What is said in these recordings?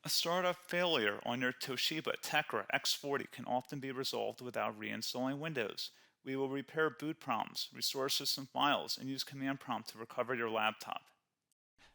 A startup failure on your Toshiba Tecra X40 can often be resolved without reinstalling Windows. We will repair boot problems, restore system files, and use command prompt to recover your laptop.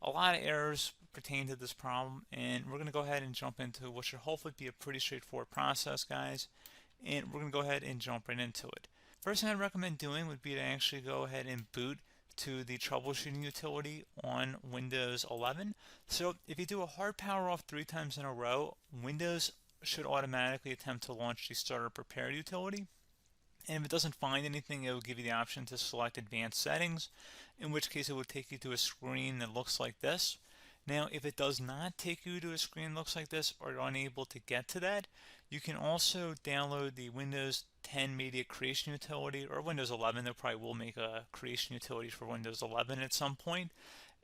A lot of errors pertain to this problem, and we're going to go ahead and jump into what should hopefully be a pretty straightforward process, guys. And we're going to go ahead and jump right into it. First thing I'd recommend doing would be to actually go ahead and boot to the troubleshooting utility on Windows 11. So if you do a hard power off 3 times in a row, Windows should automatically attempt to launch the startup repair utility. And if it doesn't find anything, it will give you the option to select advanced settings, in which case it will take you to a screen that looks like this. Now, if it does not take you to a screen that looks like this, or you're unable to get to that, you can also download the Windows 10 Media Creation Utility, or Windows 11. They probably will make a creation utility for Windows 11 at some point.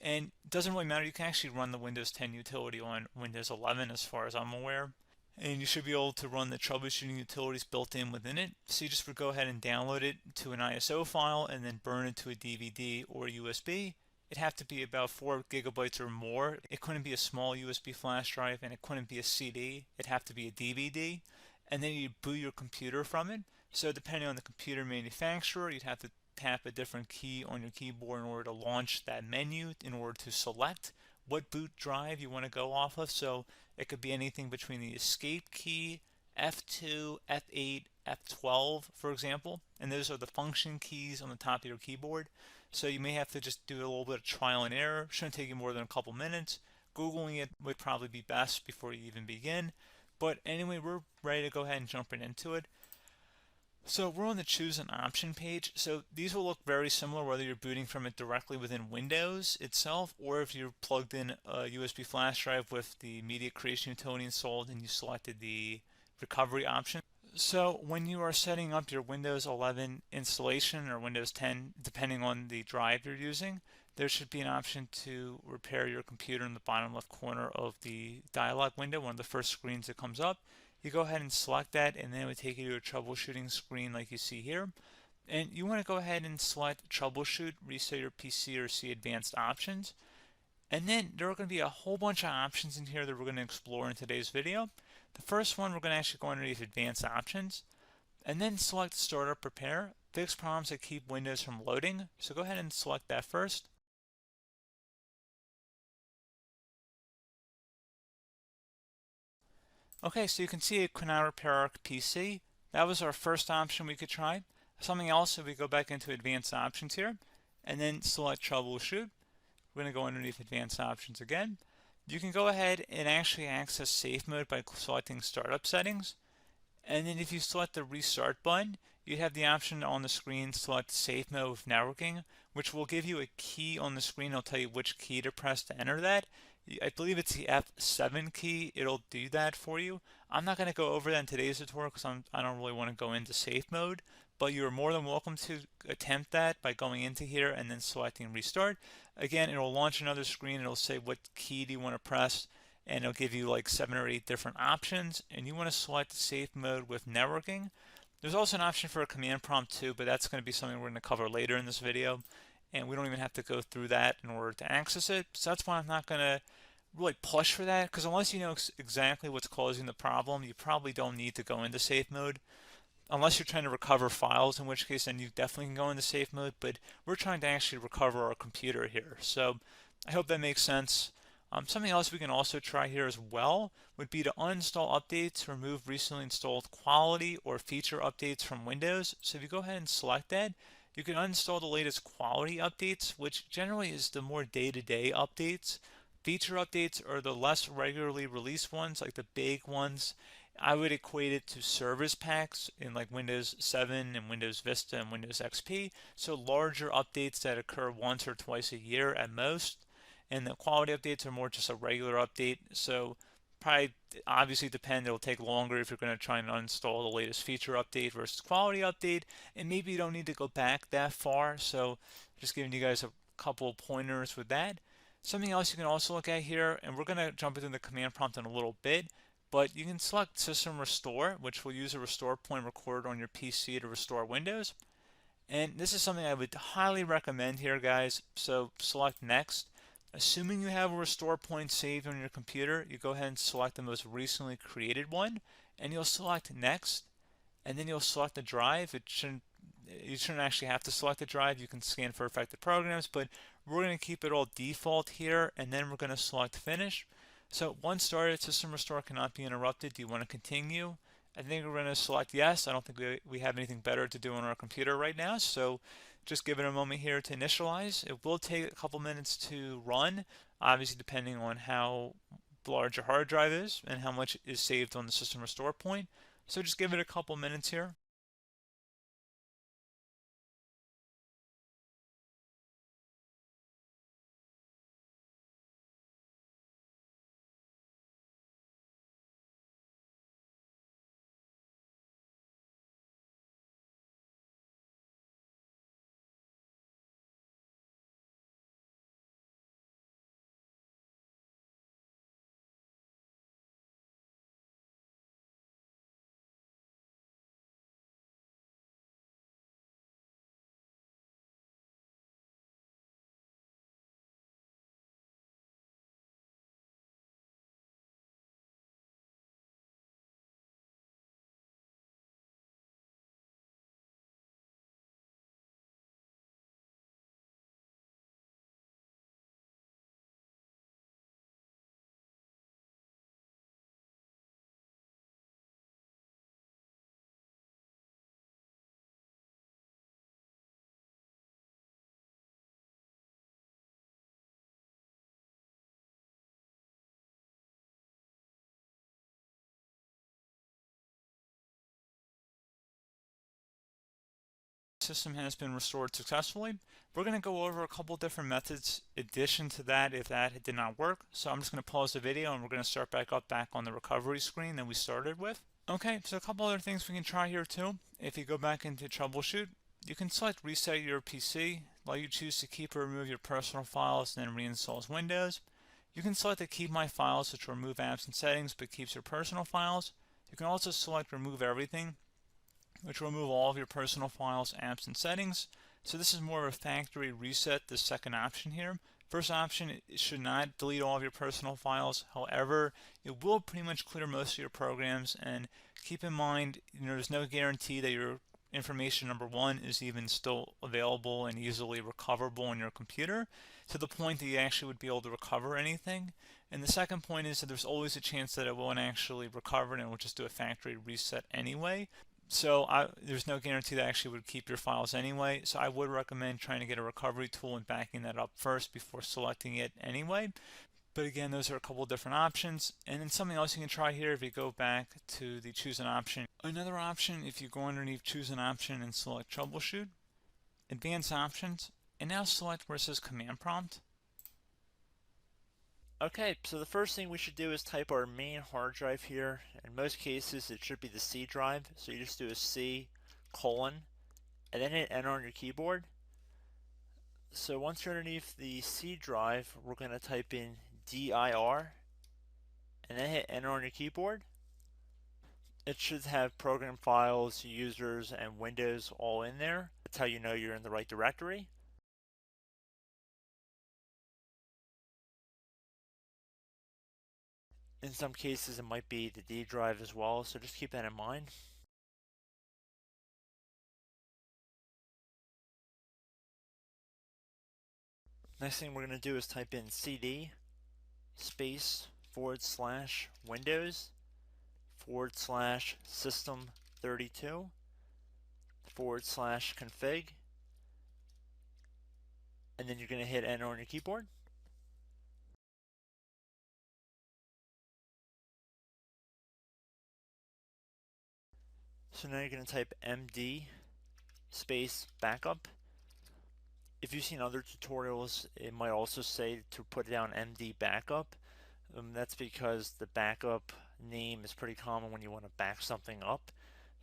And it doesn't really matter, you can actually run the Windows 10 utility on Windows 11 as far as I'm aware, and you should be able to run the troubleshooting utilities built in within it. So you just would go ahead and download it to an ISO file and then burn it to a DVD or USB. It'd have to be about 4 gigabytes or more. It couldn't be a small USB flash drive, and it couldn't be a CD. It'd have to be a DVD. And then you'd boot your computer from it. So depending on the computer manufacturer, you'd have to tap a different key on your keyboard in order to launch that menu, in order to select what boot drive you want to go off of. So it could be anything between the escape key, F2, F8, F12, for example, and those are the function keys on the top of your keyboard. So you may have to just do a little bit of trial and error. Shouldn't take you more than a couple minutes. Googling it would probably be best before you even begin. But anyway, we're ready to go ahead and jump right into it. So we're on the choose an option page. So these will look very similar whether you're booting from it directly within Windows itself, or if you're plugged in a USB flash drive with the media creation utility installed and you selected the recovery option. So when you are setting up your Windows 11 installation or Windows 10, depending on the drive you're using, there should be an option to repair your computer in the bottom left corner of the dialog window, one of the first screens that comes up. You go ahead and select that, and then it would take you to a troubleshooting screen like you see here. And you want to go ahead and select troubleshoot, reset your PC, or see advanced options. And then there are going to be a whole bunch of options in here that we're going to explore in today's video. The first one, we're going to actually go underneath advanced options and then select startup repair, fix problems that keep Windows from loading. So go ahead and select that first. Okay, so you can see it could now repair our PC. That was our first option we could try. Something else, if we go back into advanced options here and then select troubleshoot, we're going to go underneath advanced options again. You can go ahead and actually access safe mode by selecting startup settings. And then if you select the restart button, you have the option on the screen select safe mode with networking, which will give you a key on the screen. It'll tell you which key to press to enter that. I believe it's the F7 key. It'll do that for you. I'm not going to go over that in today's tutorial because I don't really want to go into safe mode, but you're more than welcome to attempt that by going into here and then selecting restart. Again, it'll launch another screen. It'll say what key do you want to press, and it'll give you like 7 or 8 different options, and you want to select safe mode with networking. There's also an option for a command prompt too, but that's going to be something we're going to cover later in this video, and we don't even have to go through that in order to access it. So that's why I'm not going to really push for that, because unless you know exactly what's causing the problem, you probably don't need to go into safe mode. Unless you're trying to recover files, in which case then you definitely can go into safe mode, but we're trying to actually recover our computer here. So I hope that makes sense. Something else we can also try here as well would be to uninstall updates, remove recently installed quality or feature updates from Windows. So if you go ahead and select that, you can uninstall the latest quality updates, which generally is the more day-to-day updates. Feature updates are the less regularly released ones, like the big ones. I would equate it to service packs in like Windows 7 and Windows Vista and Windows XP. So larger updates that occur once or twice a year at most. And the quality updates are more just a regular update. So probably obviously depend, it'll take longer if you're going to try and uninstall the latest feature update versus quality update. And maybe you don't need to go back that far. So just giving you guys a couple of pointers with that. Something else you can also look at here, and we're going to jump into the command prompt in a little bit, but you can select System Restore, which will use a restore point recorded on your PC to restore Windows. And this is something I would highly recommend here, guys. So select Next. Assuming you have a restore point saved on your computer, you go ahead and select the most recently created one, and you'll select next, and then you'll select the drive. You shouldn't actually have to select the drive. You can scan for affected programs, but we're going to keep it all default here, and then we're going to select finish. So once started, system restore cannot be interrupted. Do you want to continue? I think we're going to select yes. I don't think we have anything better to do on our computer right now, so just give it a moment here to initialize. It will take a couple minutes to run, obviously depending on how large your hard drive is and how much is saved on the system restore point. So just give it a couple minutes here. System has been restored successfully. We're going to go over a couple different methods in addition to that if that did not work. So I'm just going to pause the video and we're going to start back on the recovery screen that we started with. Okay, so a couple other things we can try here too. If you go back into troubleshoot, you can select reset your PC, let you choose to keep or remove your personal files and then reinstalls Windows. You can select to keep my files, which will remove apps and settings but keeps your personal files. You can also select remove everything, which will remove all of your personal files, apps, and settings. So this is more of a factory reset, the second option here. First option, it should not delete all of your personal files. However, it will pretty much clear most of your programs, and keep in mind, there's no guarantee that your information, number one, is even still available and easily recoverable on your computer to the point that you actually would be able to recover anything. And the second point is that there's always a chance that it won't actually recover and it will just do a factory reset anyway. So there's no guarantee that actually would keep your files anyway. So I would recommend trying to get a recovery tool and backing that up first before selecting it anyway. But again, those are a couple different options. And then something else you can try here if you go back to the choose an option. Another option, if you go underneath choose an option and select troubleshoot, advanced options, and now select where it says command prompt. Okay, so the first thing we should do is type our main hard drive here. In most cases, it should be the C drive. So you just do a C colon and then hit enter on your keyboard. So once you're underneath the C drive, we're going to type in dir and then hit enter on your keyboard. It should have program files, users, and Windows all in there. That's how you know you're in the right directory. In some cases, it might be the D drive as well, so just keep that in mind. Next thing we're going to do is type in cd space / Windows / system 32 / config, and then you're going to hit enter on your keyboard. So now you're going to type md space backup. If you've seen other tutorials, it might also say to put down md backup. That's because the backup name is pretty common when you want to back something up.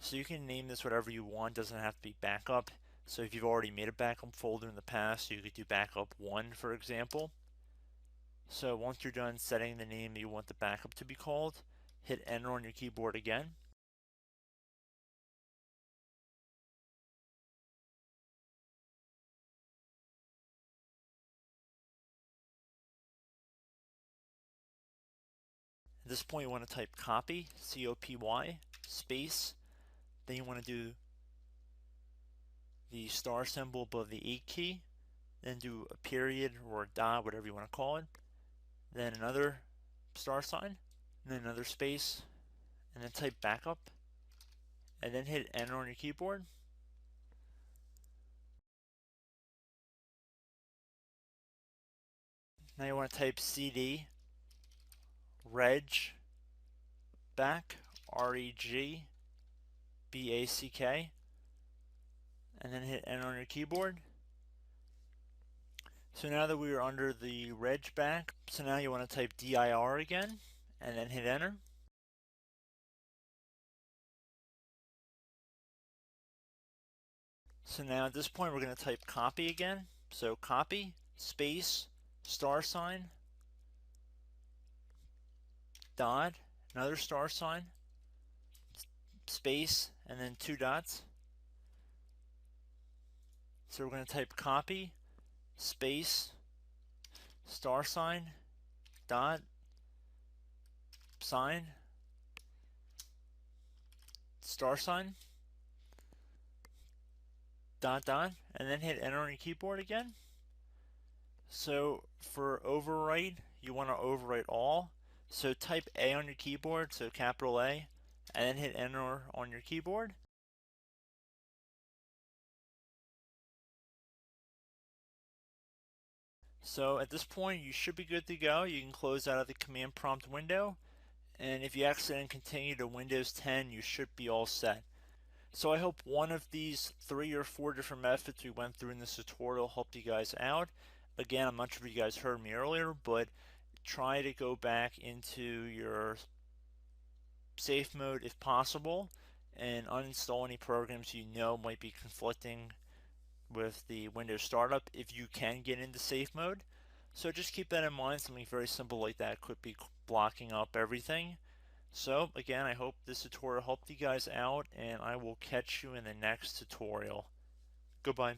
So you can name this whatever you want, doesn't have to be backup. So if you've already made a backup folder in the past, you could do backup 1, for example. So once you're done setting the name you want the backup to be called, hit enter on your keyboard again. this point you want to type copy, C-O-P-Y, space, then you want to do the star symbol above the 8 key, then do a period or a dot, whatever you want to call it, then another star sign, and then another space, and then type backup, and then hit enter on your keyboard. Now you want to type cd reg back, R-E-G-B-A-C-K, and then hit enter on your keyboard. So now that we are under the reg back, so now you want to type dir again, and then hit enter. So now at this point we're going to type copy again. So copy, space, star sign, dot, another star sign, space, and then 2 dots. So we're going to type copy, space, star sign, dot, sign, star sign, dot, dot, and then hit enter on your keyboard again. So for overwrite, you want to overwrite all. So type A on your keyboard, so capital A, and then hit enter on your keyboard. So at this point you should be good to go. You can close out of the command prompt window, and if you accidentally continue to Windows 10, you should be all set. So I hope one of these 3 or 4 different methods we went through in this tutorial helped you guys out. Again, I'm not sure if you guys heard me earlier, but try to go back into your safe mode if possible and uninstall any programs you know might be conflicting with the Windows startup if you can get into safe mode. So just keep that in mind. Something very simple like that could be blocking up everything. So again, I hope this tutorial helped you guys out, and I will catch you in the next tutorial. Goodbye.